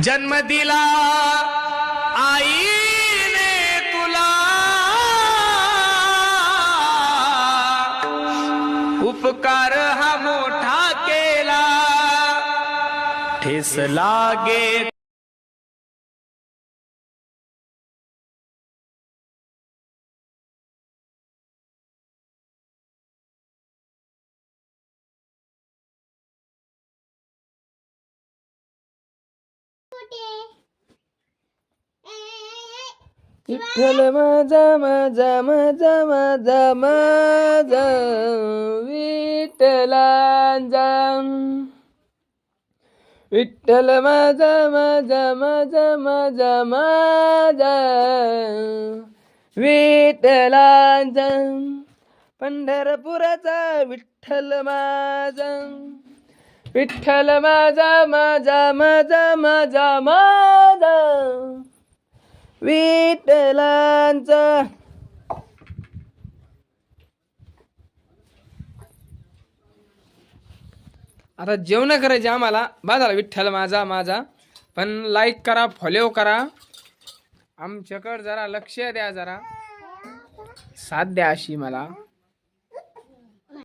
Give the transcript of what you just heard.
जन्म दिला आईने तुला, उपकार हा मोठा केला, ठेस लागे विठ्ठल माझा माझा माझा माझा माझा विठ्ठलांचा, विठ्ठल माझा माझा माझा माझा माझा विठ्ठलांचा, पंढरपुराचा विठ्ठल माझा, विठ्ठल माझा माझा माझा माझा माझा विठ्ठलांचा. आता जेवण करायचे आम्हाला, बा झाला विठ्ठल माझा माझा. पण लाईक करा, फॉलो करा, आमच्याकडे जरा लक्ष द्या, जरा साथ द्या अशी मला.